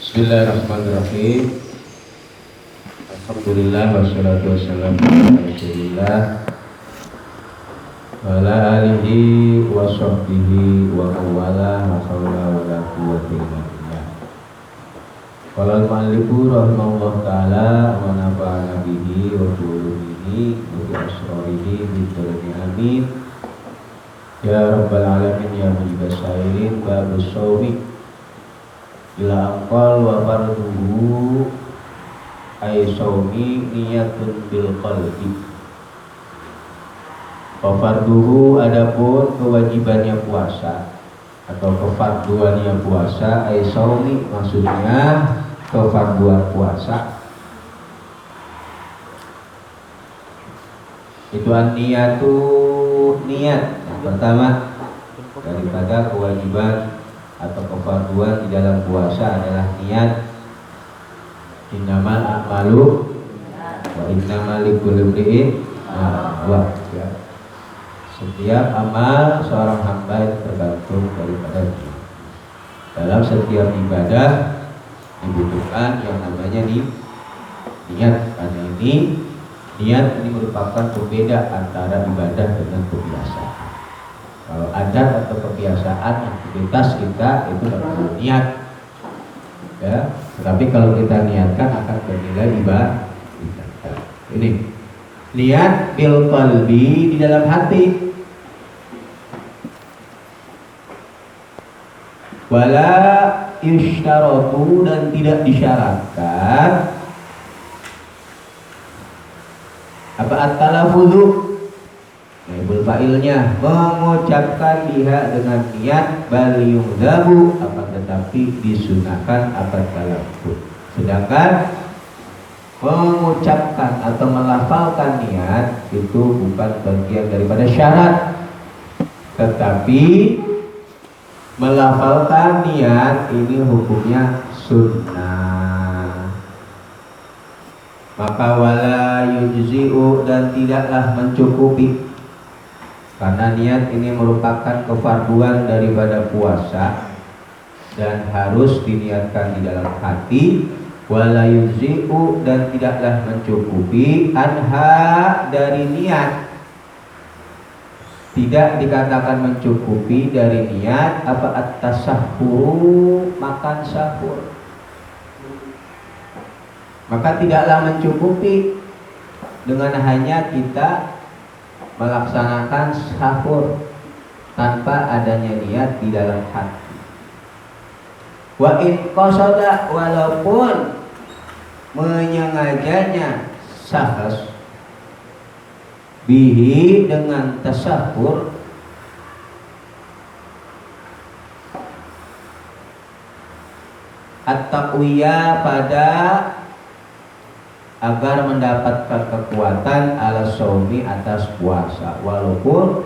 Bismillahirrahmanirrahim. Alhamdulillah wassalatu wassalamu ala Rasulillah wa ala alihi wa sahbihi wa mawala la haula wa la quwwata illa billah. Qala al-mu'allifu rahimahullah ta'ala wa nafa'ana bihi wa qulubihi wa bi asrarihi bi kulli amin. Ya rabbal alamin ya mujibas sa'ilin babus shawmi bila angkal wa farduhu ay shawmi niyatun bil qalbi. Wa farduhu adapun kewajibannya puasa atau kefarduannya puasa ay shawmi maksudnya kefarduan puasa itu an-niyatu niat yang pertama daripada kewajiban atau kefarduan di dalam puasa adalah niat. Innamal a'malu wa innamal likulli imri'in ma nawa. Setiap amal seorang hamba tergantung daripada dia. Dalam setiap ibadah dibutuhkan yang namanya niat. Karena ini niat ini merupakan pembeda antara ibadah dengan kebiasaan. Kalau adat atau kebiasaan aktivitas kita itu perlu niat, ya. Tetapi kalau kita niatkan akan bernilai ibadah. Ini niat bil qalbi di dalam hati. Wala yushtaratu dan tidak disyaratkan apa at-talaffuzu naibul fa'ilnya mengucapkan biha dengan niat bal yu'dhabu akan tetapi disunahkan apa talaffuz. Sedangkan mengucapkan atau melafalkan niat itu bukan bagian daripada syarat, tetapi melafalkan niat ini hukumnya sunnah. Maka wala yujzi'u dan tidaklah mencukupi, karena niat ini merupakan kefarduan daripada puasa dan harus diniatkan di dalam hati. Wala yujzi'u dan tidaklah mencukupi anha dari niat. Tidak dikatakan mencukupi dari niat apa at-tasahhuru makan sahur. Maka tidaklah mencukupi dengan hanya kita melaksanakan sahur tanpa adanya niat di dalam hati. Wa in qasada walaupun menyengajanya sahas bihi dengan tasahur at-taqwiyah pada agar mendapatkan kekuatan ala shaumi atas puasa, walaupun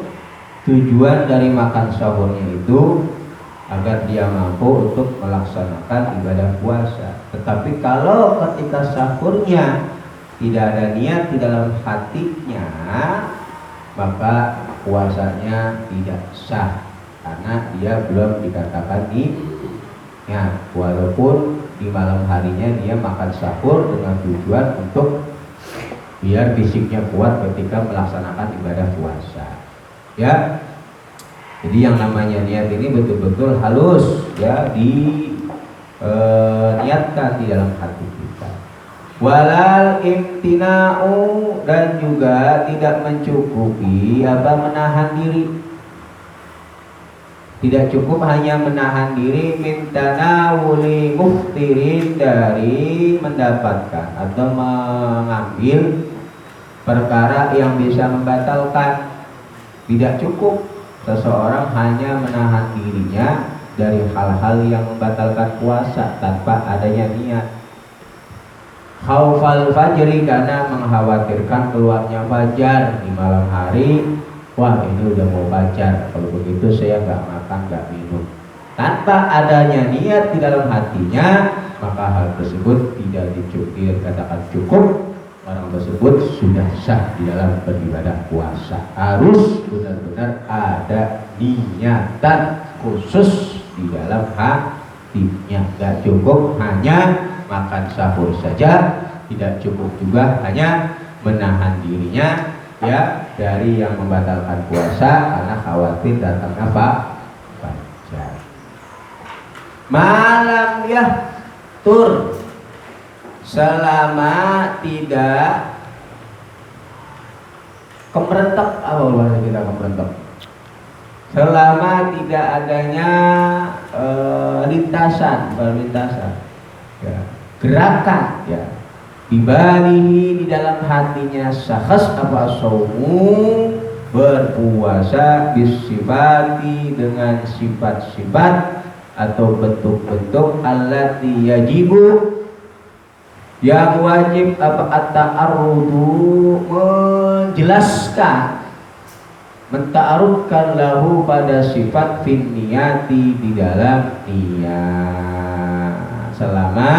tujuan dari makan sahurnya itu agar dia mampu untuk melaksanakan ibadah puasa. Tetapi kalau ketika sahurnya tidak ada niat di dalam hatinya, maka puasanya tidak sah karena dia belum dikatakan niat, walaupun di malam harinya dia makan sahur dengan tujuan untuk biar fisiknya kuat ketika melaksanakan ibadah puasa, ya. Jadi yang namanya niat ini betul-betul halus, ya, niatkan di dalam hati kita. Walal imtina'u dan juga tidak mencukupi apa menahan diri. Tidak cukup hanya menahan diri mintana wuli muftirin dari mendapatkan atau mengambil perkara yang bisa membatalkan. Tidak cukup seseorang hanya menahan dirinya dari hal-hal yang membatalkan puasa tanpa adanya niat. Khaufal fajri karena mengkhawatirkan keluarnya fajar di malam hari. Wah, ini udah mau fajar, kalau begitu saya nggak makan, nggak minum. Tanpa adanya niat di dalam hatinya, maka hal tersebut tidak dikatakan cukup. Orang tersebut sudah sah di dalam beribadah puasa. Harus benar-benar ada niatan khusus di dalam hatinya. Gak cukup hanya makan sahur saja, tidak cukup juga hanya menahan dirinya ya dari yang membatalkan puasa karena khawatir datangnya fajar. Malam ya tur selama tidak kemerentek, apa bahasa kita kemerentek? Selama tidak adanya lintasan, ya, gerakan, ya, dibalihi di dalam hatinya sahas apa saumu berpuasa bisifati dengan sifat-sifat atau bentuk-bentuk allati yajibu yang wajib apa at-ta'arrudu menjelaskan menta'arudkan lahu pada sifat fin niyati di dalam niat. Selama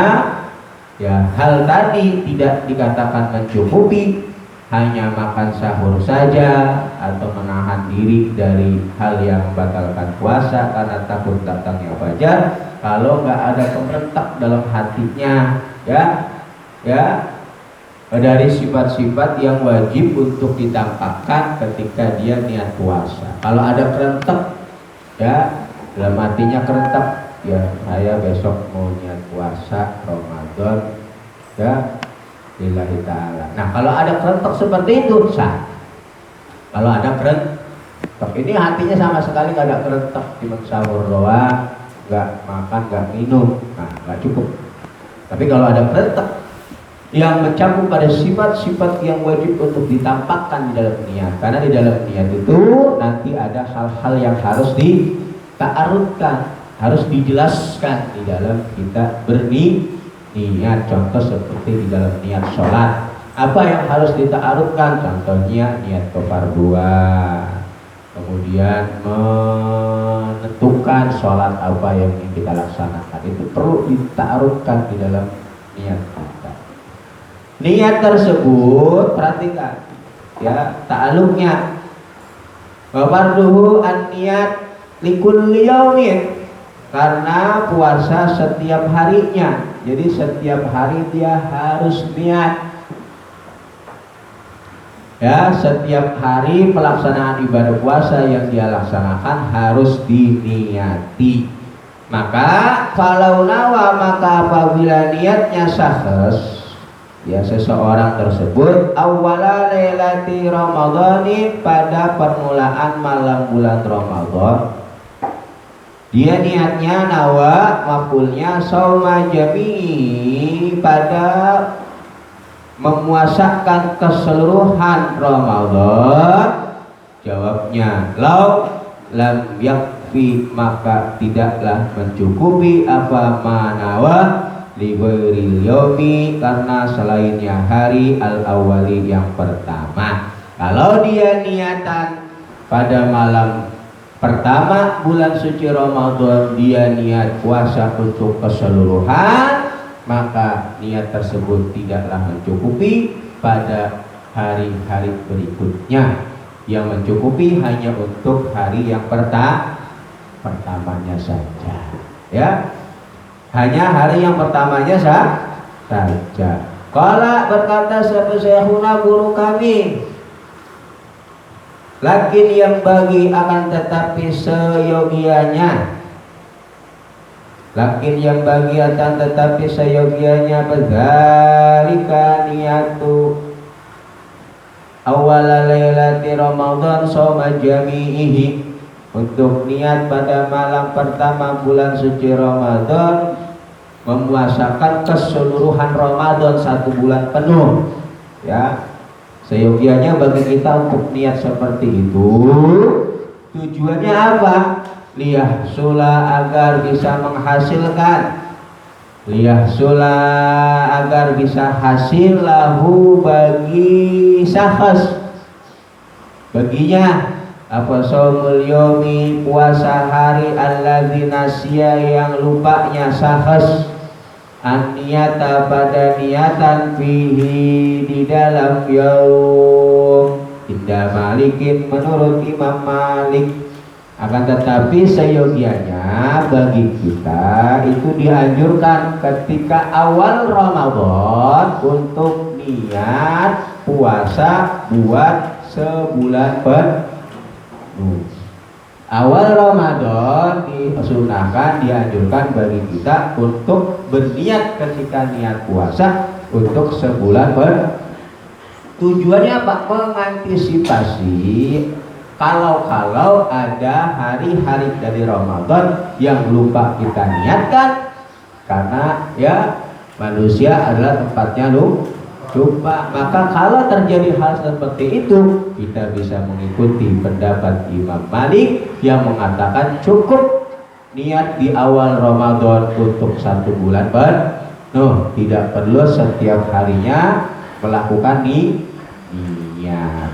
ya hal tadi tidak dikatakan mencukupi, hanya makan sahur saja atau menahan diri dari hal yang membatalkan puasa karena takut datangnya fajar, kalau nggak ada kemerentak dalam hatinya ya dari sifat-sifat yang wajib untuk ditampakkan ketika dia niat puasa. Kalau ada kerentek ya dalam hatinya kerentek, ya saya besok mau niat puasa Ramadan ya lillahi ta'ala. Nah kalau ada kerentek seperti itu sah. Kalau ada kerentek ini hatinya sama sekali nggak ada kerentek, cuma sahur doang, nggak makan nggak minum, nah nggak cukup. Tapi kalau ada kerentek yang mencakup pada sifat-sifat yang wajib untuk ditampakkan di dalam niat, karena di dalam niat itu nanti ada hal-hal yang harus dita'arudkan, harus dijelaskan di dalam kita berniat. Contoh seperti di dalam niat sholat, apa yang harus dita'arudkan? Contohnya niat kefarduan, kemudian menentukan sholat apa yang ingin kita laksanakan, itu perlu dita'arudkan di dalam niat kita. Niat tersebut perhatikan ya ta'aluknya wafarduhu an-niat likulli yaumin, karena puasa setiap harinya, jadi setiap hari dia harus niat ya, setiap hari pelaksanaan ibadah puasa yang dia laksanakan harus diniati. Maka falau nawa, maka apabila niatnya sahas ya seseorang tersebut awwala lailati ramadhani, pada permulaan malam bulan Ramadan, dia niatnya nawa maf'ulnya shauma jami'i, pada memuasakan keseluruhan Ramadan. Jawabnya lau lam yakfi, maka tidaklah mencukupi apa manawa li ghairil yaumi, karena selainnya hari al-awwali yang pertama. Kalau dia niatan pada malam pertama bulan suci Ramadan, dia niat puasa untuk keseluruhan, maka niat tersebut tidaklah mencukupi pada hari-hari berikutnya. Yang mencukupi hanya untuk hari yang pertamanya saja ya, hanya hari yang pertamanya saja. Qala, berkata satu syekhuna, guru kami, lakin yang bagi akan tetapi seyogianya, lakin yang bagi akan tetapi seyogianya, badzalika niyatu awwala lailati Ramadan shauma jami'ihi, untuk niat pada malam pertama bulan suci Ramadan memuasakan keseluruhan Ramadan, satu bulan penuh ya. Seyogianya bagi kita untuk niat seperti itu. Tujuannya apa? Liyahsula, agar bisa menghasilkan, liyahsula agar bisa hasil, lahu bagi sahas, baginya apa, shaumul yaumi, puasa hari, alladzi nasiya, yang lupanya sahas, an-niyata, pada niatan, fihi, di dalam yaum, inda Malikin, menurut Imam Malik, Akan tetapi seyogianya bagi kita itu dianjurkan ketika awal Ramadan untuk niat puasa buat sebulan penuh. Awal Ramadan disunahkan, dianjurkan bagi kita untuk berniat ketika niat puasa untuk sebulan penuh. Tujuannya apa? Mengantisipasi kalau ada hari-hari dari Ramadan yang lupa kita niatkan, karena ya manusia adalah tempatnya lupa. Maka kalau terjadi hal seperti itu, kita bisa mengikuti pendapat Imam Malik yang mengatakan cukup niat di awal Ramadan untuk 1 bulan penuh, tidak perlu setiap harinya melakukan niat.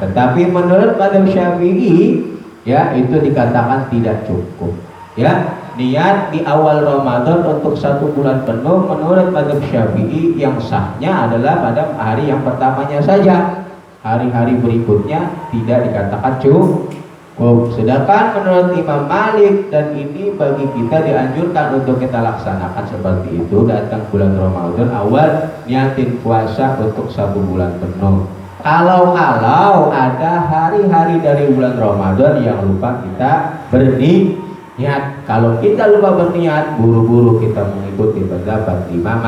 Tetapi menurut mazhab Syafi'i ya itu dikatakan tidak cukup. Ya, niat di awal Ramadan untuk 1 bulan penuh menurut mazhab Syafi'i yang sahnya adalah pada hari yang pertamanya saja. Hari-hari berikutnya tidak dikatakan cukup. Sedangkan menurut Imam Malik, dan ini bagi kita dianjurkan untuk kita laksanakan seperti itu, datang bulan Ramadan awal niatin puasa untuk 1 bulan penuh. Kalau ada hari-hari dari bulan Ramadan yang lupa kita berniat, kalau kita lupa berniat, buru-buru kita mengikuti pendapat Imam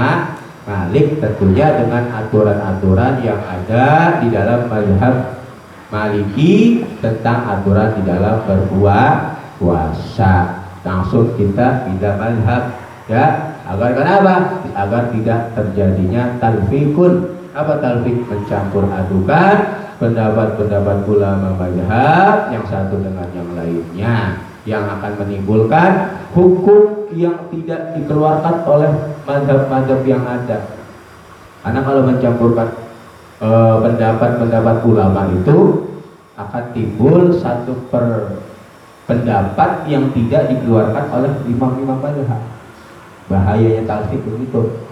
Malik, tentunya dengan aturan-aturan yang ada di dalam mazhab Maliki tentang aturan di dalam berpuasa. Langsung kita pindah mazhab, ya, agar kenapa? Agar tidak terjadinya talfikun. Apa talfik? Mencampur adukan pendapat-pendapat ulama mazhab yang satu dengan yang lainnya, yang akan menimbulkan hukum yang tidak dikeluarkan oleh mazhab-mazhab yang ada. Karena kalau mencampurkan pendapat-pendapat ulama itu akan timbul satu pendapat yang tidak dikeluarkan oleh imam-imam mazhab. Bahayanya talfik begitu.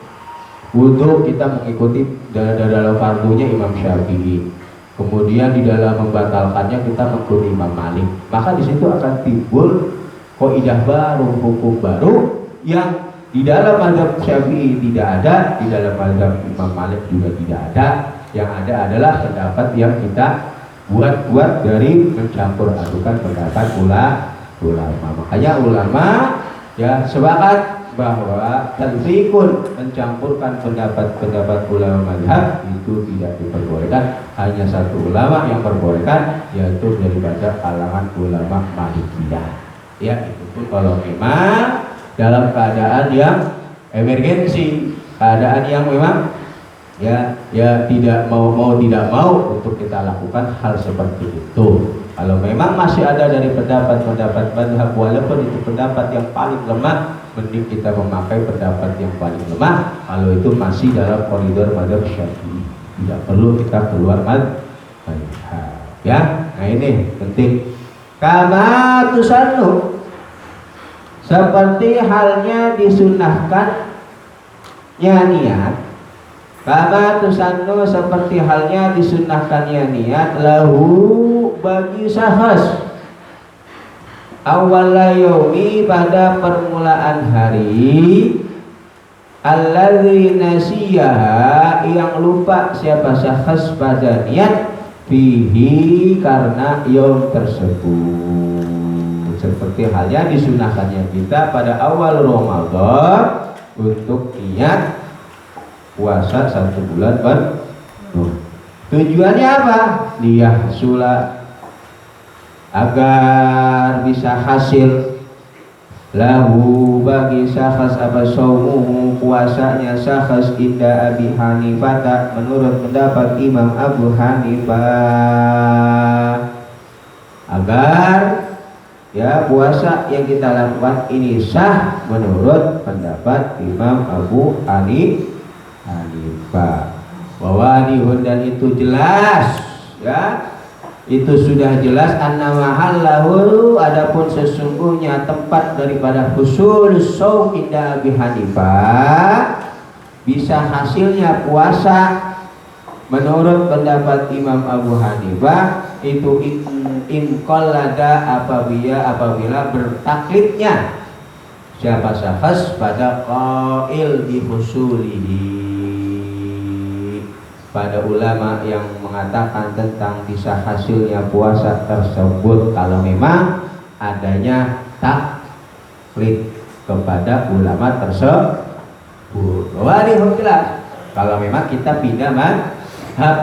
Wudhu kita mengikuti dalam fardunya Imam Syafi'i, kemudian di dalam membatalkannya kita mengikuti Imam Malik. Maka di situ akan timbul kaidah baru, hukum baru yang di dalam mazhab Syafi'i tidak ada, di dalam mazhab Imam Malik juga tidak ada. Yang ada adalah pendapat yang kita buat dari mencampur adukan pendapat ulama. Makanya ulama ya sepakat bahwa talfikun, mencampurkan pendapat-pendapat ulama mazhab itu tidak diperbolehkan. Hanya satu ulama yang perbolehkan, yaitu daripada kalangan ulama Malikiyah. Ya, itu pun kalau memang dalam keadaan yang emergensi, keadaan yang memang ya tidak mau untuk kita lakukan hal seperti itu. Kalau memang masih ada dari pendapat-pendapat mazhab, walaupun itu pendapat yang paling lemah, mending kita memakai pendapat yang paling lemah. Kalau itu masih dalam koridor mazhab Syafi'i, tidak perlu kita keluar mazhab. Ya, nah ini penting. Kama tusannu, seperti halnya disunahkan niat. Kama tusannu, seperti halnya disunahkannya niat, lahu bagi sahas awwala yaumi, pada permulaan hari, alladzi nasiyaha, yang lupa siapa sahas pada niat, fihi, karena yaum tersebut. Seperti halnya disunahkannya kita pada awal Ramadan untuk niat puasa 1 bulan penuh. Tujuannya apa? Liyahsula, agar bisa hasil, lahu bagi syakhs apa saumuhu, puasanya syakhs, inda Abi Hanifah, menurut pendapat Imam Abu Hanifah, agar ya puasa yang kita lakukan ini sah menurut pendapat Imam Abu Hanifah. Wawadihun, dan itu jelas, ya itu sudah jelas, anna mahallahu, adapun sesungguhnya tempat daripada husul shaum inda Abi Hanifah, bisa hasilnya puasa Menurut pendapat Imam Abu Hanifah itu inqallada apabila bertaklidnya siapa syakhs pada qail bi husulihi, pada ulama yang mengatakan tentang bisa hasilnya puasa tersebut kalau memang adanya taklid kepada ulama tersebut. Wadihu jelas kalau memang kita pindah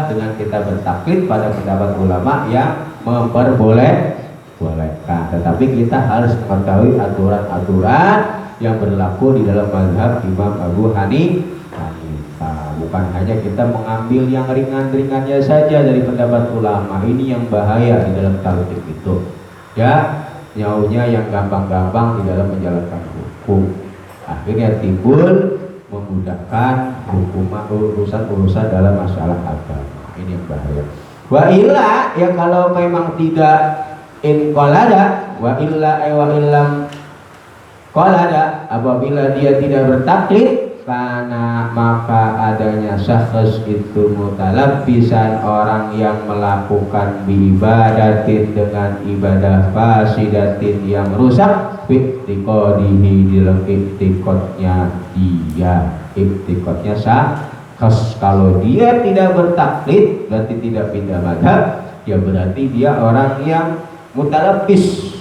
dengan kita bertaklid pada pendapat ulama yang memperbolehkan, tetapi kita harus mengetahui aturan-aturan yang berlaku di dalam mazhab Imam Abu Hanifah. Bukan hanya kita mengambil yang ringan-ringannya saja dari pendapat ulama. Ini yang bahaya di dalam taklid itu, ya, nyaunya yang gampang-gampang di dalam menjalankan hukum, akhirnya timbul memudahkan urusan-urusan dalam masalah agama. Ini yang bahaya. Wa illa, ya kalau memang tidak inqalada, wa illam qalada, apabila dia tidak bertaklid, karena maka adanya syakhs itu mutalabbisan, orang yang melakukan ibadatin dengan ibadah fasidatin yang rusak, iktiqadihi dalam iktiqadnya dia, iktiqadnya syakhs. Kalau dia tidak bertaklid berarti tidak pindah mazhab, ya berarti dia orang yang mutalabbis,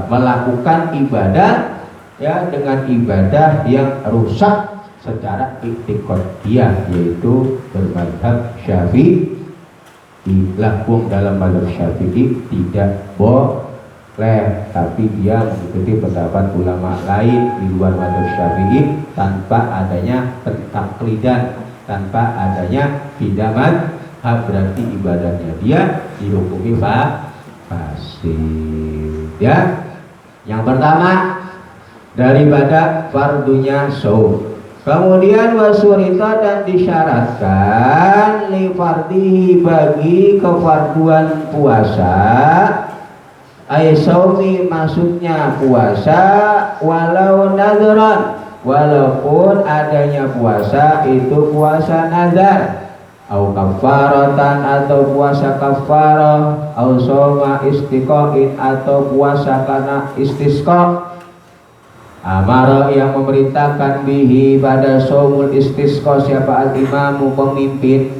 melakukan ibadah ya dengan ibadah yang rusak secara iktikad dia, yaitu bermadzhab Syafi'i. Lakum dalam mazhab Syafi'i tidak boleh, tapi dia mengikuti pendapat ulama lain di luar mazhab Syafi'i tanpa adanya pentaklidan, tanpa adanya pindah mazhab, berarti ibadahnya dia dihukumi fasid. Ya, yang pertama daripada fardunya saum. Kemudian wasurita, dan disyaratkan li fardihi, bagi kefarduan puasa, ay saumi maksudnya puasa, walau nadran, walaupun adanya puasa itu puasa nazar, au kafaratan atau puasa kafarah, au soma istiqoin atau puasa karena istisqa. Amara, yang memerintahkan bihi pada saumul istisqa siapa al-imamu, pemimpin.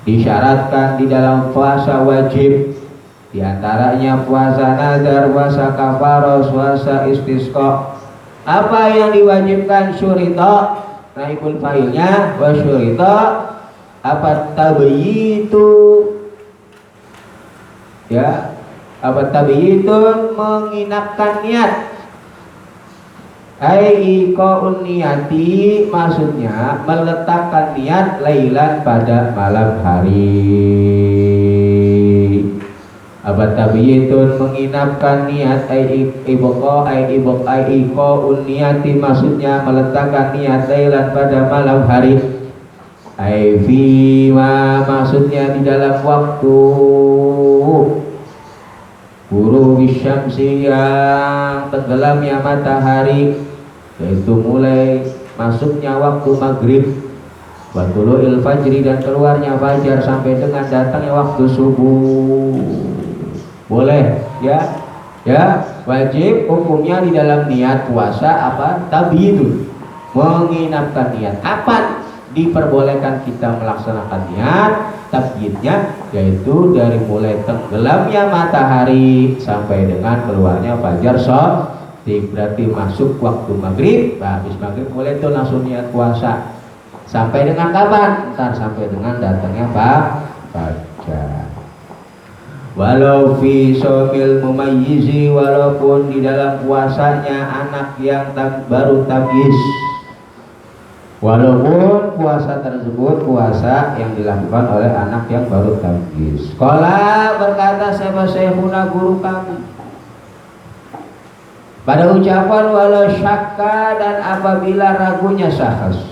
Disyaratkan di dalam puasa wajib, di antaranya puasa nazar, puasa kafarah, puasa istisqa. Apa yang diwajibkan? Syurita, naibul fa'ilnya, wa syurita apa tabiyitu, ya, apa tabiyitun, menginapkan niat. Iqa'un niyati, maksudnya meletakkan niat lailan pada malam hari. Apa tabiyitun, menginapkan niat, iqa'un niyati, maksudnya meletakkan niat lailan pada malam hari. Fima, maksudnya di dalam waktu ghurubi syamsi, yang tenggelamnya matahari, yaitu mulai masuknya waktu maghrib, wa tulu'il fajri, dan keluarnya fajar, sampai dengan datangnya waktu subuh. Boleh, ya, ya, wajib hukumnya di dalam niat puasa apa? Tabiyyun, menginapkan niat. Apa diperbolehkan kita melaksanakan niat tabyidnya, yaitu dari mulai tenggelamnya matahari sampai dengan keluarnya fajar shadiq, berarti masuk waktu maghrib. Habis maghrib mulai itu langsung niat puasa sampai dengan kapan? Ntar sampai dengan datangnya fajar. Walau fi somil mumayyizi, walaupun di dalam puasanya anak yang baru tamyiz, walaupun puasa tersebut puasa yang dilakukan oleh anak yang baru tamyiz. Qala, berkata siapa syekhuna, guru kami, pada ucapan walau syakka, dan apabila ragunya syakhs,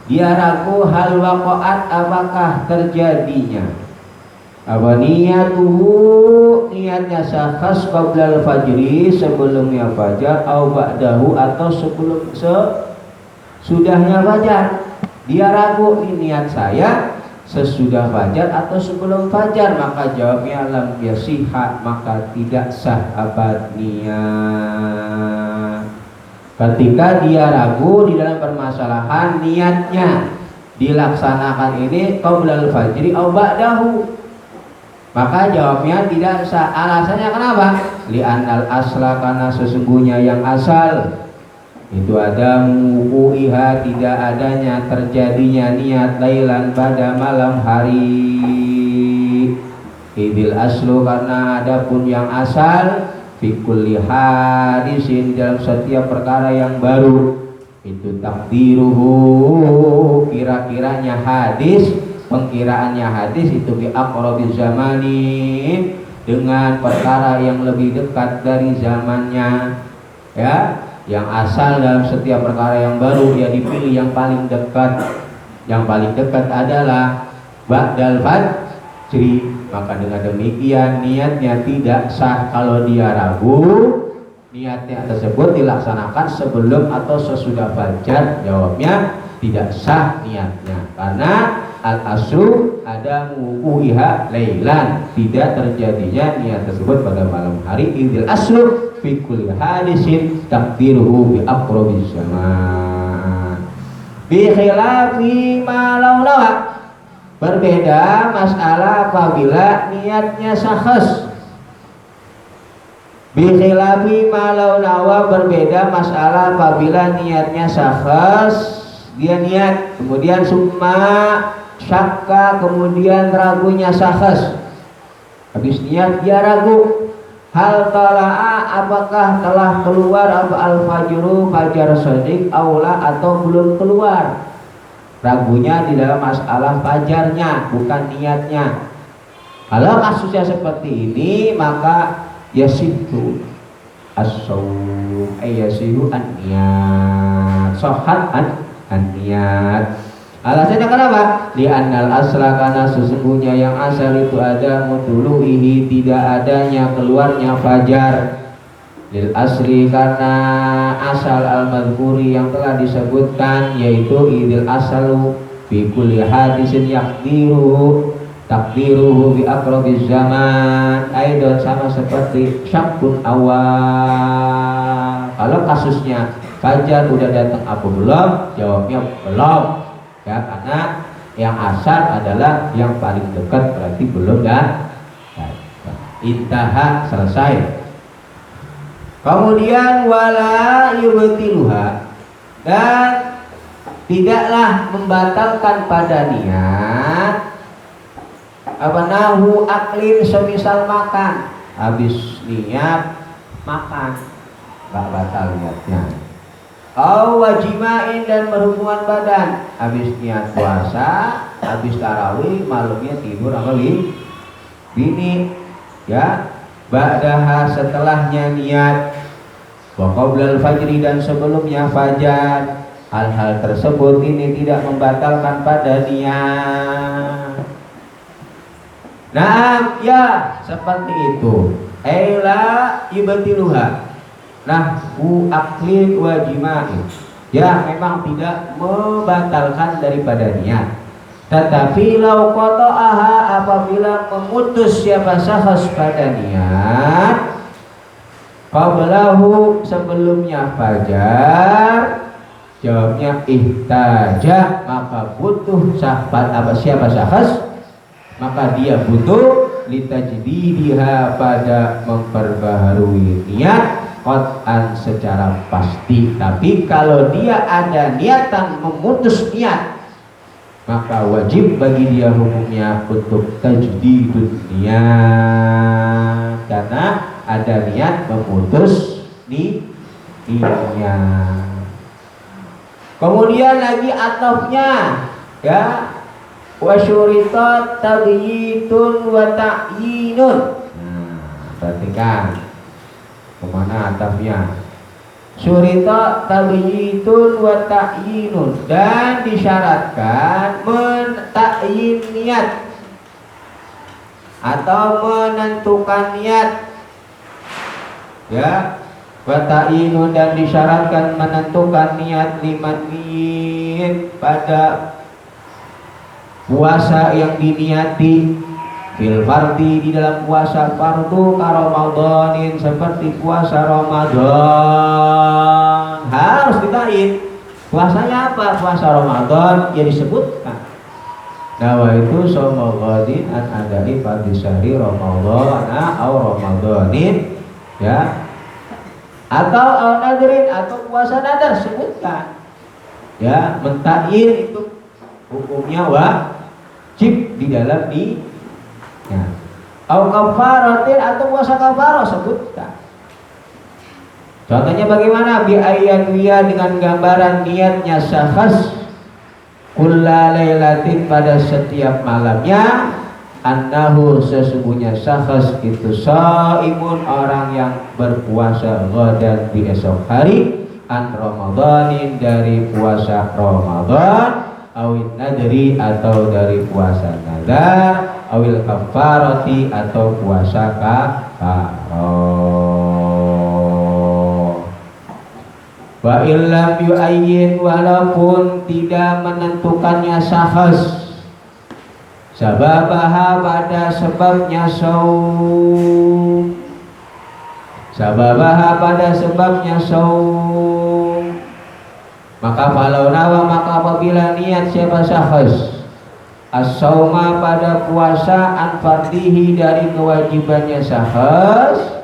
dia ragu hal waqa'at, apakah terjadinya, apa niyatuhu, niatnya syakhs, qablal fajri, sebelumnya fajar, au ba'dahu, atau sebelum sudahnya fajar. Dia ragu, ini niat saya sesudah fajar atau sebelum fajar, maka jawabnya lam yasihha, maka tidak sah apa niat. Ketika dia ragu di dalam permasalahan niatnya dilaksanakan ini qablal fajri au ba'dahu, maka jawabnya tidak sah. Alasannya kenapa? Li'annal asla, karena sesungguhnya yang asal itu ada mu'u'iha, tidak adanya terjadinya niat lailan pada malam hari. Idil aslu, karena adapun yang asal fi kulli hadisin, dalam setiap perkara yang baru itu takdiruhu, kira-kiranya hadis, pengkiraannya hadis itu bi aqrabiz zamani, dengan perkara yang lebih dekat dari zamannya. Ya, yang asal dalam setiap perkara yang baru dia dipilih yang paling dekat. Yang paling dekat adalah ba'dal fajri, maka dengan demikian niatnya tidak sah. Kalau dia ragu, niatnya tersebut dilaksanakan sebelum atau sesudah fajar, jawabnya tidak sah niatnya, karena al-aslu ada mu'u'iha lailan, tidak terjadinya niat tersebut pada malam hari. Idil aslu fi kulli hadisin takdiruhu bi aqrabiz zaman. Bi khilafi ma law nawa, berbeda masalah apabila niatnya syakhs. Bi khilafi ma law nawa, berbeda masalah apabila niatnya syakhs. Dia niat kemudian summa syakka, kemudian ragunya syakhs. Habis niat dia ragu, hal tala'a, apakah telah keluar apa al-fajru, fajar shadiq, aula atau belum keluar. Ragunya di dalam masalah fajarnya, bukan niatnya. Kalau kasusnya seperti ini, maka yasihu as-sawm, yasihu an-niyat, sohat an-niyat. Alasannya kenapa? Li'annal asla, karena sesungguhnya yang asal itu ada mutulu'ihi, tidak adanya keluarnya fajar. Lil asli, karena asal al-madhkuri yang telah disebutkan, yaitu idil asalu fi kulli hadisin yakdiruhu takdiruhu bi aqrabiz zaman. Aidon, sama seperti syakkun awal. Kalau kasusnya fajar udah datang apa belum? Jawabnya belum. Ya, karena yang asal adalah yang paling dekat, berarti belum dan intaha, selesai. Kemudian wala yubtiluha, dan tidaklah membatalkan pada niat apa nahu aklin, semisal makan, habis niat makan nggak batal niatnya. Au wajimain, dan berhubungan badan, habis niat puasa, habis tarawih, malamnya tidur sama bini, ya, ba'daha, setelahnya niat, wa qablal fajri, dan sebelumnya fajar. Hal-hal tersebut ini tidak membatalkan pada niat. Nah, ya, seperti itu. Aila ibtiluha nahwu aklin wa jima'in, ya memang tidak membatalkan daripada niat. Tetapi lau qata'aha, apabila memutus siapa syakhs pada niat, qablahu, sebelumnya fajar, jawabnya ihtaja, maka butuh sahabat siapa syakhs, maka dia butuh litajdidiha, pada memperbaharui niat qat'an, secara pasti. Tapi kalau dia ada niatan memutus niat, maka wajib bagi dia hukumnya untuk tajdidun niat, karena ada niat memutus niat. Kemudian lagi atofnya, ya, wa syuritat tabyitun wa ta'yinun. Perhatikan kemana atafnya. Syurita tabyitun wa ta'yinun, dan disyaratkan mentakyin niat atau menentukan niat, ya, Wa ta'inun dan disyaratkan menentukan niat liman pada puasa yang diniati fil fardi di dalam puasa fardu ka Ramadanin seperti puasa Ramadan. Harus ditain puasanya apa? Puasa Ramadan yang disebutkan. Nawaitu shauma ghadin an adai fardhi syahri Ramadan au Ramadanin, ya, atau au nadrin atau puasa nadar sebutkan, ya. Mentain itu hukumnya wajib di dalam ya. Au kafaratin atau puasa kafarah sebutkan. Contohnya bagaimana? Bi ayyanwiya dengan gambaran niatnya syakhs kulla lailatin pada setiap malamnya annahu sesungguhnya syakhs itu shaimun orang yang berpuasa ghadan di esok hari an Ramadanin dari puasa Ramadan awil nadri atau dari puasa nadar awil kafarati atau puasa kafarah. Wa illam yu'ayyin walaupun tidak menentukannya syakhs sababaha pada sebabnya saum, sababaha pada sebabnya saum, maka falau nawa maka apabila niat siapa syakhs as-sauma pada puasa an fardihi dari kewajibannya syakhs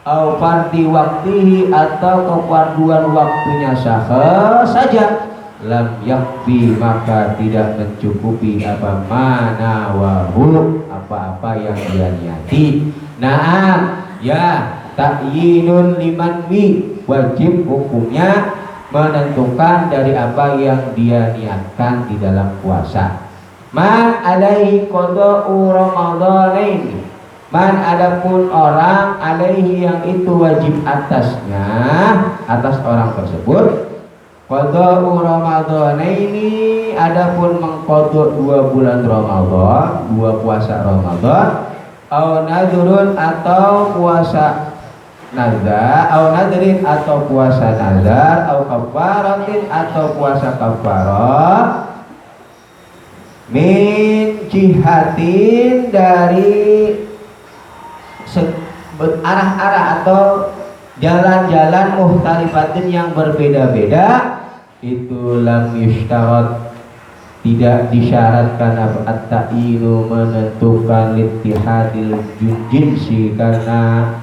au fardi waktihi atau kefarduan waktunya syakhs saja lam yakfi maka tidak mencukupi apa mana wahu apa-apa yang dia niati. Naam, ya, ta'yinun liman wi wajib hukumnya menentukan dari apa yang dia niatkan di dalam puasa. Man alaihi qada'u ramadhanain, man adapun orang alaihi yang itu wajib atasnya, atas orang tersebut qada'u ramadhanaini adapun mengqadha 2 bulan Ramadan, 2 puasa Ramadan, au nadrun atau puasa nazar, au nadrin atau puasa nazar, au kafaratin atau puasa kafarah, min jihatin dari arah-arah atau jalan-jalan muhtalifatin yang berbeda-beda, itu lam yushtarat tidak disyaratkan at-ta'inu menentukan littihadil jinsi karena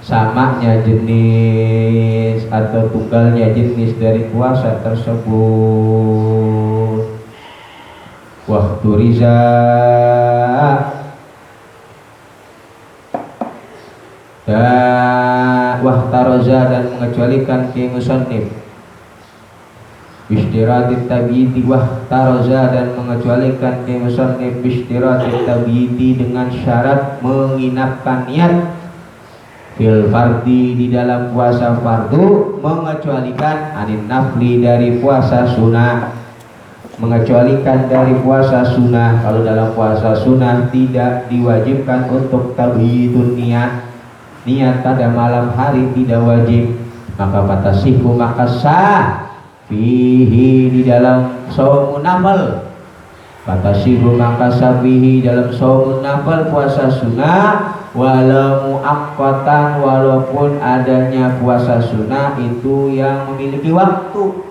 samanya jenis atau tunggalnya jenis dari puasa tersebut. Waktu riza wahtaroza dan mengecualikan ke musannif bistiratit tabiti, wahtaroza dan mengecualikan ke musannif bistiratit tabiti dengan syarat menginapkan niat fil fardi di dalam puasa fardu, mengecualikan anin nafli dari puasa sunnah, mengecualikan dari puasa sunnah. Kalau dalam puasa sunnah tidak diwajibkan untuk tabitun niat pada malam hari tidak wajib, maka fatasihu maka sah fihi di dalam shaumun nafal, fatasihu maka sah fihi dalam shaumun nafal puasa sunnah walau muaqqatan walaupun adanya puasa sunnah itu yang memiliki waktu,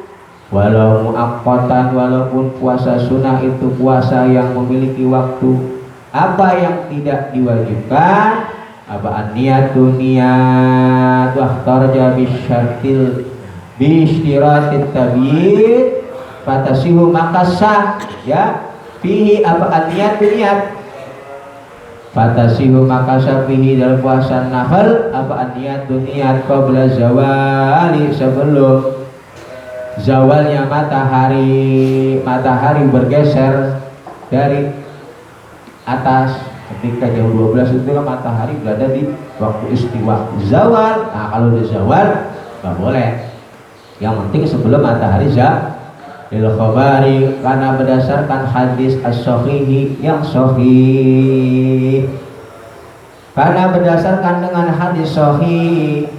walau muaqqatan walaupun puasa sunnah itu puasa yang memiliki waktu. Apa yang tidak diwajibkan? Apa niatun niat wahtarja bisyartil bisyiratit tabit fatasihu maka sah, ya, fihi apa niatun niat fatasihu maka sah fihi dalam puasa nafal apa niatun niat qabla zawali sebelum zawalnya matahari bergeser dari atas. Ketika jam 12 itu kan matahari berada di waktu istiwa zawal. Nah kalau udah zawal nggak boleh, yang penting sebelum matahari lil khabari, karena berdasarkan hadis as-sahihi yang sahih, karena berdasarkan dengan hadis sahih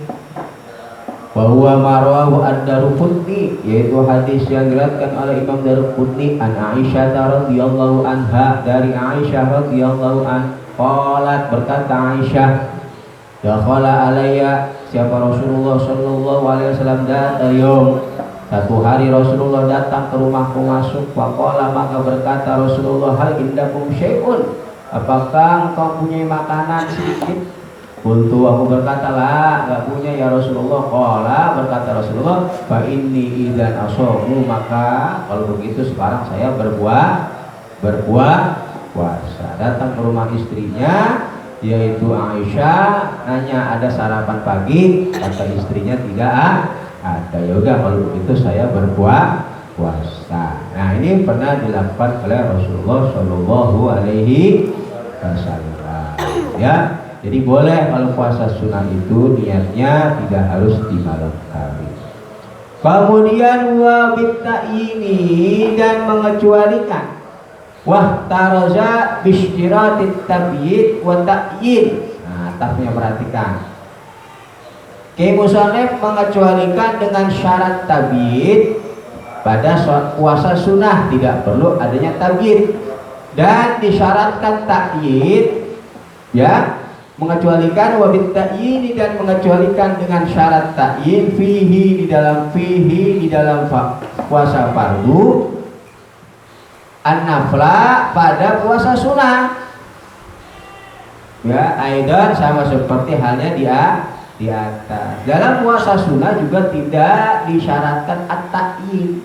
Wa huwa marwahu ad-Daruqutni, yaitu hadis yang diriwayatkan oleh Imam Daruqutni an Aisyah radhiyallahu anha, dari Aisyah radhiyallahu an qalat, berkata Aisyah, dakhala alayya, siapa Rasulullah sallallahu alaihi wasallam datang satu hari Rasulullah datang ke rumahku masuk, faqala, maka berkata Rasulullah, hal indakum syai'un, apakah engkau punya makanan sedikit? Qultu, aku berkata, lah, enggak punya ya Rasulullah. Qala, berkata Rasulullah, fa inni idzan asamu, maka kalau begitu sekarang saya berbuah puasa. Datang ke rumah istrinya yaitu Aisyah, nanya ada sarapan pagi, kata istrinya tidak ada. Ya udah kalau begitu saya berbuah puasa. Nah, ini pernah dilakukan oleh Rasulullah Shallallahu Alaihi Wasallam. Ya. Jadi boleh kalau puasa sunnah itu niatnya tidak harus di malam hari. Kemudian wa bitta'ini, dan mengecualikan, wah taraza bishtiratit tabyid wa ta'yin. Nah, tafnya perhatikan. Musonef mengecualikan dengan syarat tabyid pada puasa sunnah, tidak perlu adanya tabyid, dan disyaratkan ta'yin, ya, mengecualikan wabit ta'yin, dan mengecualikan dengan syarat ta'yin fihi, di dalam puasa fardu, an-nafla, pada puasa sunnah. Ya, aidan sama seperti halnya di atas. Dalam puasa sunnah juga tidak disyaratkan at-ta'yin.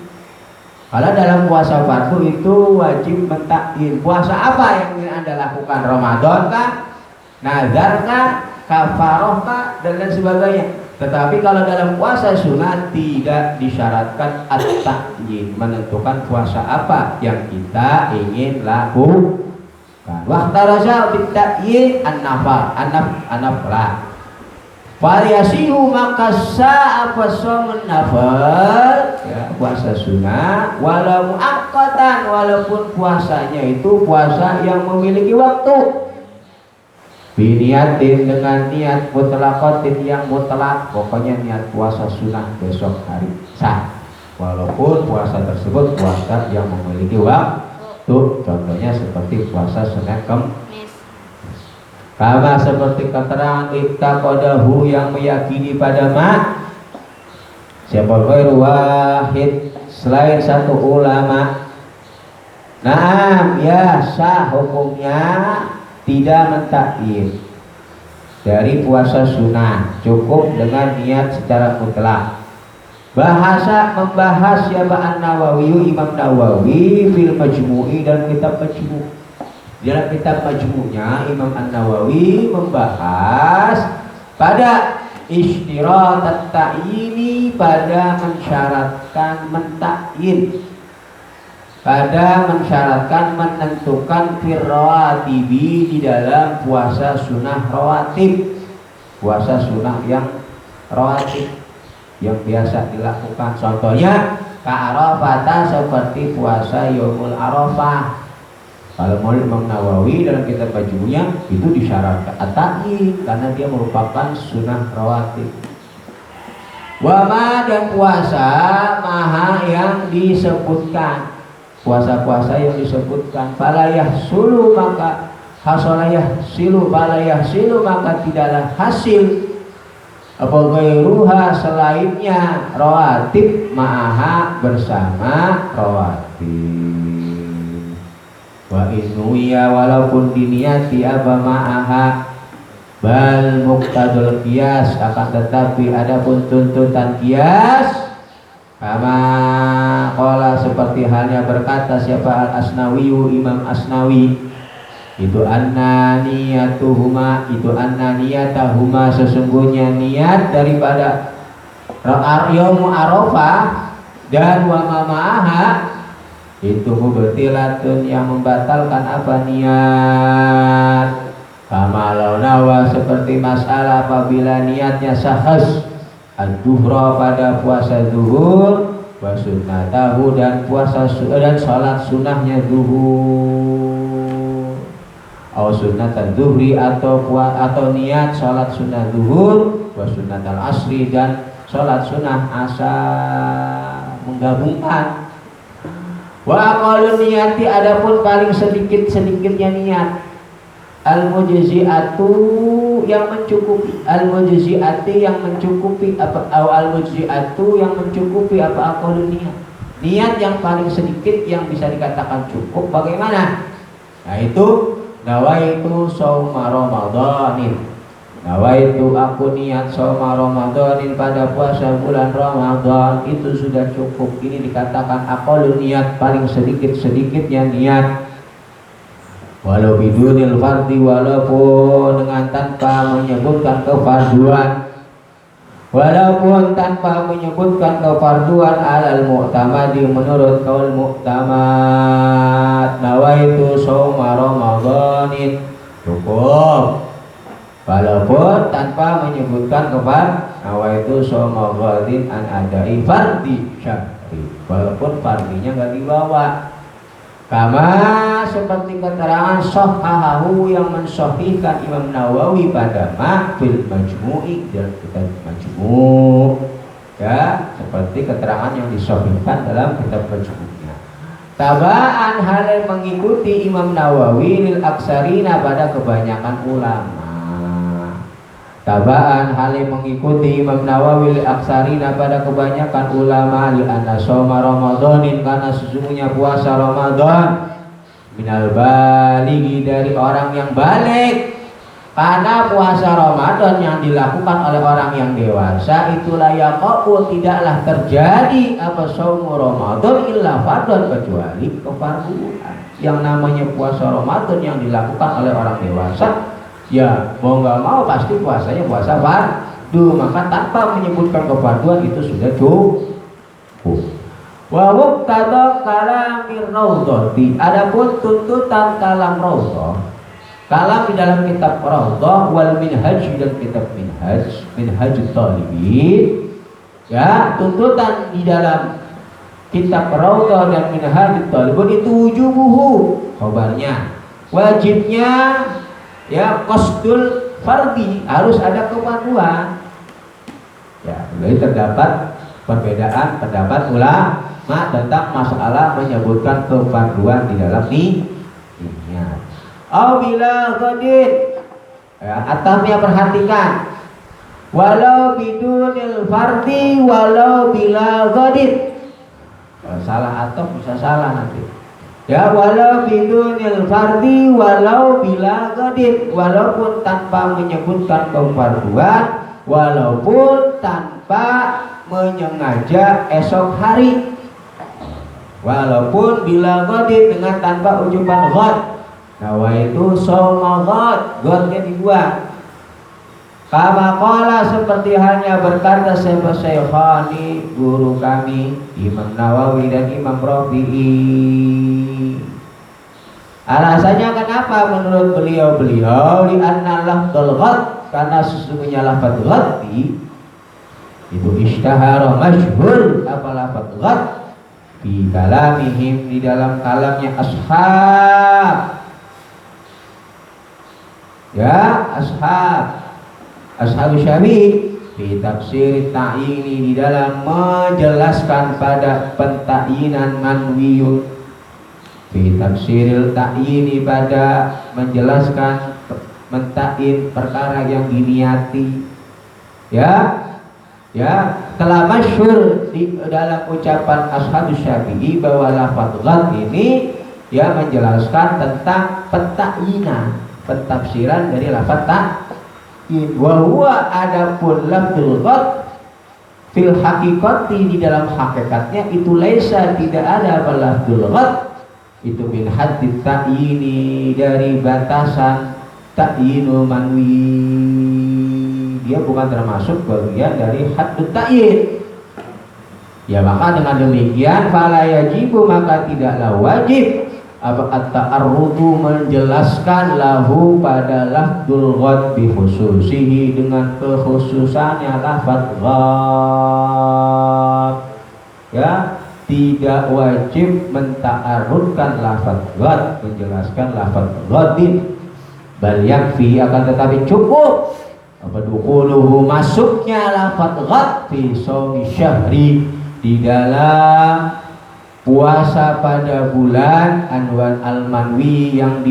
Kalau dalam puasa fardu itu wajib mentakyin. Puasa apa yang ingin Anda lakukan? Ramadan kah? Nazar kah? Kafaroh kah? Dan lain sebagainya. Tetapi kalau dalam puasa sunnah tidak disyaratkan at-ta'yin, menentukan puasa apa yang kita ingin lakukan. Waqtaraja bit-ta'yin an-nafla. Variasihu maka sa'afa somun nafal, ya, puasa sunnah, walau muakkatan, walaupun puasanya itu puasa yang memiliki waktu, biniatin, dengan niat mutlaqatin, yang mutlak, pokoknya niat puasa sunnah besok hari sah, walaupun puasa tersebut puasa yang memiliki waktu. Contohnya seperti puasa Senin Kamis. Sama seperti keterangan ittaqadahu, yang meyakini pada siapa ghairu wahid, selain satu ulama. Naam, ya sah hukumnya tidak mentakyin dari puasa sunnah, cukup dengan niat secara mutlak. Bahasa membahas siapa An-Nawawi, Imam Nawawi fil Majmu'i, dan kitab Majmu'. Dalam kitab Majmu'nya Imam An-Nawawi membahas pada ishtiratat ta'yini, pada mensyaratkan mentakyin, pada mensyaratkan menentukan firrawatibi, di dalam puasa sunnah rawatib, puasa sunnah yang rawatib yang biasa dilakukan. Contohnya ka'arafata, seperti puasa Yaumul Arafah. Kalau menurut Imam Nawawi dalam kitab Majmu'nya itu disyaratkan at-ta'yin karena dia merupakan sunnah rawatib. Wama, dan puasa maha yang disebutkan, puasa-puasa yang disebutkan, falayah sulu, maka hasolayah silu, falayah silu, maka tidaklah hasil apa ghairuha, selainnya rawatib, ma'aha, bersama rawatib. Wa inuya, walaupun diniati apa ma'aha, bal muqtadul qiyas, akan tetapi adapun tuntutan qiyas, kama qala, seperti halnya berkata siapa Al-Asnawi, Imam Asnawi, itu anna niyatuhuma, itu anna niyatahuma, sesungguhnya niat daripada Yaum Arafah dan wa ma'aha itu mubtilatun, yang membatalkan apa? Niat. Kamalau nawa, seperti masalah apabila niatnya sahas ad-duhra, pada puasa zuhur, wa sunnatahu, dan puasa dan salat sunnahnya zuhur, atau sunnat zuhri, atau niat salat sunnah zuhur, wa sunnatal asri, dan sholat sunnah asal menggabungkan. Wa aqalun niyati, adapun paling sedikitnya niat, al mujzi'atu yang mencukupi, al mujzi'ati yang mencukupi apa, al mujzi'atu yang mencukupi apa aqalun niat yang paling sedikit yang bisa dikatakan cukup bagaimana? Nah itu nawaitu shauma ramadhanin, nawaitu aku niat shauma ramadhanin, pada puasa bulan Ramadan, itu sudah cukup. Ini dikatakan aqalun niat, paling sedikitnya niat. Walau bidunil fardhi, walaupun dengan tanpa menyebutkan kefarduan, walaupun tanpa menyebutkan kefarduan, alal mu'tamadi, menurut kaul mu'tamad, nawaitu shauma ramadhanin, cukup. Walaupun tanpa menyebutkan kefarduan, nawaitu shauma ghadin an adai fardhi syahri, walaupun fardinya enggak dibawa. Kama seperti keterangan sahahahu yang mensahihkan Imam Nawawi pada fil majmu'i, dalam kitab majmu', ya, seperti keterangan yang disahihkan dalam kitab majmu'nya. Tabaan hal mengikuti Imam Nawawi lil aksarina, pada kebanyakan ulama. Tabaan hal mengikuti Imam Nawawi lil aksarina, pada kebanyakan ulama, li anna shauma ramadhanin, karena sesungguhnya puasa Ramadan, minal balighi, dari orang yang balik. Karena puasa Ramadan yang dilakukan oleh orang yang dewasa, itulah yaqa'u, tidaklah terjadi apa shaumu Ramadan illa fardhan, kecuali kefarduan. Yang namanya puasa Ramadan yang dilakukan oleh orang dewasa, ya mau nggak mau pasti puasanya puasa fardu, maka tanpa menyebutkan kefarduan itu sudah cukup. Wa muqtada kalamir raudhati, adapun tuntutan kalam raudhah, kalam di dalam kitab raudhah, wal minhaj, dan kitab minhajut talibin, ya, tuntutan di dalam kitab raudhah dan minhajut talibin itu wujubuhu, khabarnya, wajibnya, ya, qasdul fardhi, harus ada kefarduan. Ya, jadi terdapat perbedaan pendapat ulama tentang masalah menyebutkan kefarduan di dalam niat. Au bila qadid, ya, atamnya perhatikan, walau bidunil fardhi, walau bila qadid. Salah atau bisa salah nanti. Ya, walau bidunil fardhi, walau bila qadid, walaupun tanpa menyebutkan kefarduan, walaupun tanpa menyengaja esok hari, walaupun bila qadid, dengan tanpa ucapan ghad. Nawaitu shauma ghad, ghadnya dibuang. Kama qala, seperti halnya berkata Syekhani, guru kami Imam Nawawi dan Imam Rafi'i. Alasannya kenapa menurut beliau-beliau, li anna lafdzul ghad, karena sesungguhnya lafaz ghaddi itu ishtahara masyhur, apa lafaz ghad, fi kalamihim, di dalam kalamnya ashab, ya, ashab Syafi'i, fi tafsir ta'yini, di dalam menjelaskan pada pentakyinan manwiyun, fi tafsiril ta'yini, pada menjelaskan mentakyin perkara yang diniati, ya, ya, telah masyhur di dalam ucapan ashab Syafi'i bahwa lafaz ghad ini, ya, menjelaskan tentang pentakyinan, pentafsiran dari lafaz ta'yin. Wa huwa, adapun lafzul ghad fil haqiqati, di dalam hakikatnya itu laisa, tidak ada apa lafzul ghad itu min haddit ta'yini, dari batasan ta'yinul manwi, dia bukan termasuk bagian dari haddut ta'yin. Ya, maka dengan demikian fala yajibu, maka tidaklah wajib apa at-ta'arrudu, menjelaskan lahu pada lafdzul ghad bi khususihi, dengan kekhususannya lafaz ghad, ya, tidak wajib menta'arrudkan lafaz ghad, menjelaskan lafaz ghadin, bal yakfi, akan tetapi cukup apa dukhuluhu masuknya lafaz ghad fi shaumi syahri di dalam puasa pada bulan anwan al-manwi yang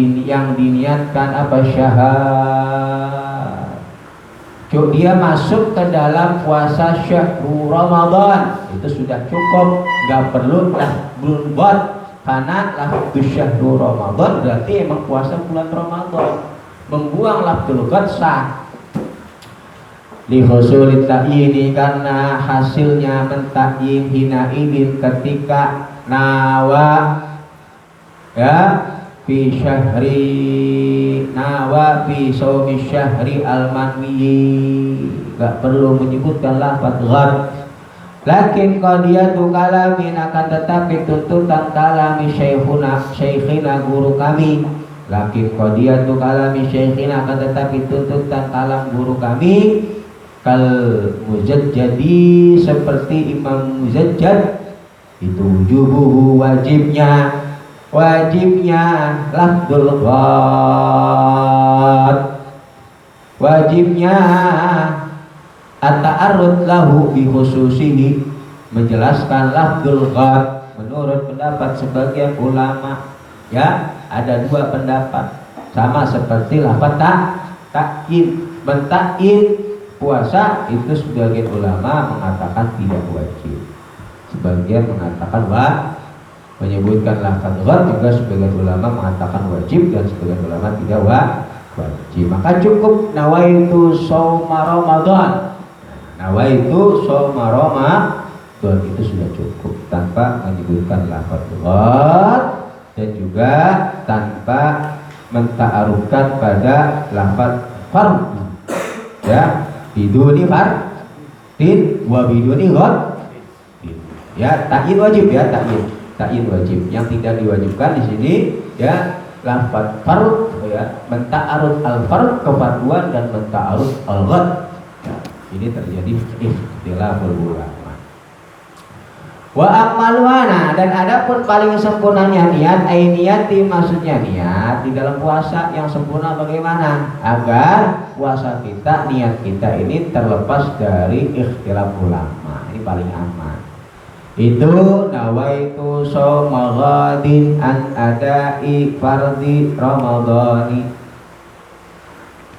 diniatkan apa syahar. Cuk, dia masuk ke dalam puasa syahrul Ramadan itu sudah cukup, nggak perlu lafzul ghad karena lafzul syahrul Ramadan berarti emang puasa bulan Ramadan. Membuang lafzul ghad sah. Li husulit ta'yini karena hasilnya mentakyin hina idin ketika nawa ya fi syahri nawa fi shaumi syahri al-manwi, gak perlu menyebutkan lafaz ghad. Lakin qadiyatu kalamin akan tetapi tuntutan kalami syekhina guru kami. Lakin qadiyatu kalami syekhina akan tetapi tuntutan kalam guru kami kal Muzajjadi seperti Imam Muzajjad itu wujubuhu wajibnya lafzul ghad, wajibnya at-ta'arrud lahu bi khususihi, menjelaskan lafzul ghad menurut pendapat sebagian ulama. Ya, ada dua pendapat sama seperti lafaz ta'yin, mentakyin puasa itu sebagian ulama mengatakan tidak wajib, sebagian mengatakan menyebutkan lafaz ghad juga sebagian ulama mengatakan wajib dan sebagian ulama tidak wajib. Maka cukup nawaitu shauma Ramadan, nawaitu shauma Ramadan itu sudah cukup tanpa menyebutkan lafaz ghad dan juga tanpa menta'arufkan pada lafaz fardhu ya, biduni fardin wa biduni ghad ya, ta'yin wajib ya, ta'yin wajib. Yang tidak diwajibkan di sini ya lafaz fard ya, menta'arud al-fard kefarduan dan menta'arud al-ghad ya, ini terjadi ikhtilaful ulama. Wa akmaluana, dan adapun paling sempurnanya niat, niyati maksudnya niat di dalam puasa yang sempurna bagaimana? Agar puasa kita, niat kita ini terlepas dari ikhtilaf ulama. Ini paling aman. Itu nawaitu shauma ghadin an adai fardhi ramadhani.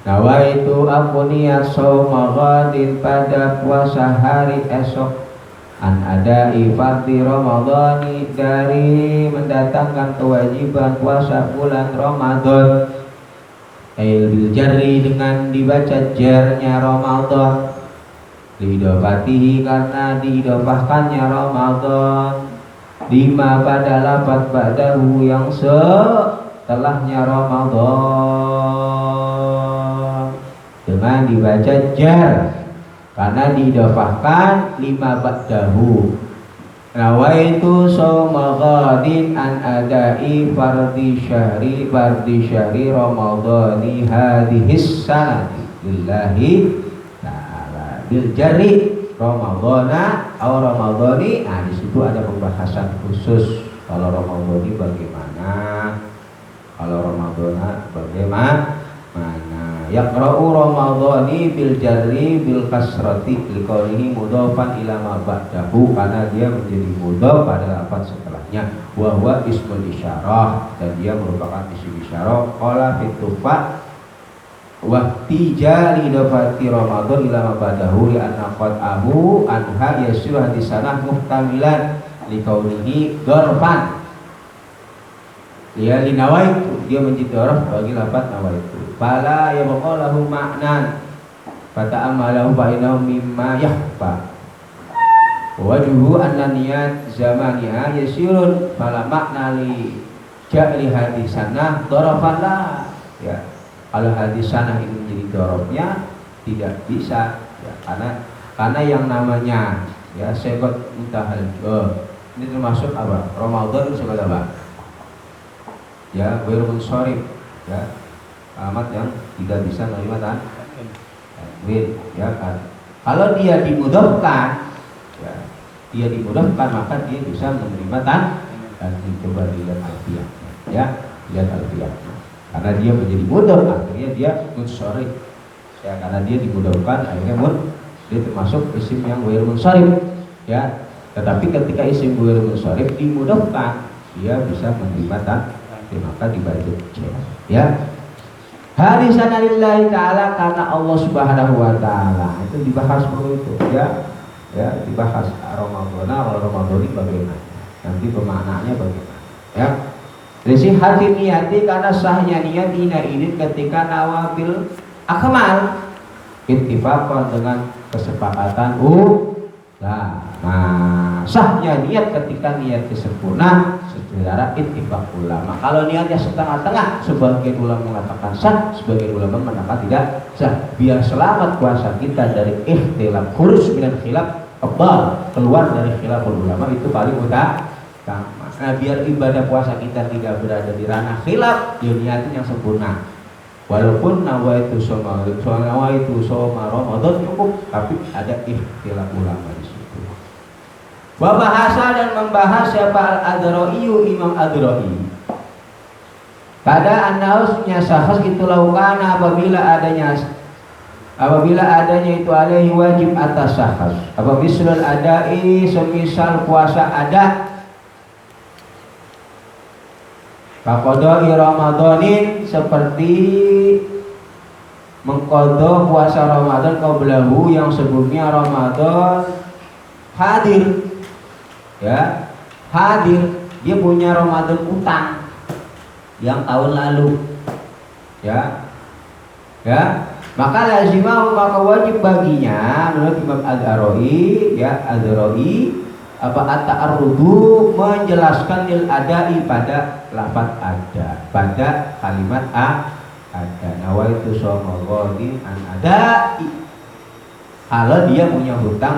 Nawaitu aku niat shauma ghadin pada puasa hari esok an adai fardhi ramadhani, dari mendatangkan kewajiban puasa bulan Ramadan. Bil jarri, dengan dibaca jarnya Ramadan, lidofatihi karena diidofahkannya Ramadan, lima pada lafaz ba'dahu yang setelahnya Ramadan, dengan dibaca jar karena diidofahkan lima ba'dahu. Nawaitu shauma ghadin an adai fardhi syahri ramadhani hadhis sanati lillahi ta'ala bil jarri ramadhana aw ramadhani. Di situ ada pembahasan khusus kalau ramadhani bagaimana, kalau ramadhana bagaimana. Yaqra'u ramadhani bil jarri bil kasrati liqaulihi mudhafan ila ma ba'dahu, karena dia menjadi mudhaf pada lafaz setelahnya. Wa huwa ismul isyarah, dan dia merupakan isim isyarah. Qala fitufa wa tijali dafati ramadhan ila ma ba'dahu li anna qad abu anha yasiru hadisanah muhtamilan liqaulihi dzarfan. Ya linawaitu, dia menjadi dzarf bagi lafaz nawaitu. Fala yabqa lahu ma'nan fata'amalahu fa'inahu mimma yahfa. Wajuhu anna niyat zamaniha yasirun fala makna li ja'li hadisanah dorofan lah ya. Kalau hadisanah ini menjadi dorofnya tidak bisa ya, karena yang namanya ya sebat muntahal ini termasuk apa? Ramadan itu sebat apa? Ya bermun sorif ya, alamat yang tidak bisa menerima tanwin ya kan. Kalau dia dimudahkan ya, dia dimudahkan maka dia bisa menerima dan coba dilihat alfiah ya, lihat alfiah karena dia menjadi mudah akhirnya dia munsharif ya, karena dia dimudahkan akhirnya dia termasuk isim yang ghair munsharif ya. Tetapi ketika isim ghair munsharif dimudahkan, dia bisa menerima maka dibaca ya. Harisan lillahi ta'ala, karena Allah subhanahu wa ta'ala. Itu dibahas begitu ya. Ya, dibahas Ramadan bagaimana, nanti pemaknaannya bagaimana ya. Dari hati niati, karena sahnya niat ini ketika nawabil akmal ittifaqan, dengan kesepakatan nah sahnya niat ketika niatnya sempurna secara ittifaq ulama. Kalau niatnya setengah-tengah, sebagian ulama mengatakan sah, sebagian ulama mengatakan tidak sah. Biar selamat puasa kita dari ikhtilaf, khuruj minal khilaf, keluar dari khilaful ulama, itu paling utama. Nah, biar ibadah puasa kita tidak berada di ranah khilaf, ya niatin yang sempurna. Walaupun nawaitu soma Ramadan cukup, tapi ada ikhtilaf ulama di situ. Bahasa dan membahas siapa al-Adra'i, Imam Adra'i. Pada annausnya sahas itu lakukan apabila adanya itu alaihi wajib atas sahas. Apa misalul adai, semisal puasa ada. Faqadai Ramadanin, seperti mengqadha puasa Ramadan qablahu, yang sebelumnya Ramadan hadir ya, hadir, dia punya Ramadan utang yang tahun lalu ya, maka lazimah, maka wajib baginya menurut Imam Al-Adra'i ya, apa at-ta'arrudu, menjelaskan lil adai, pada lafaz ada, pada kalimat ada. Nawaitu shoma ghadin an adai, kalau dia punya hutang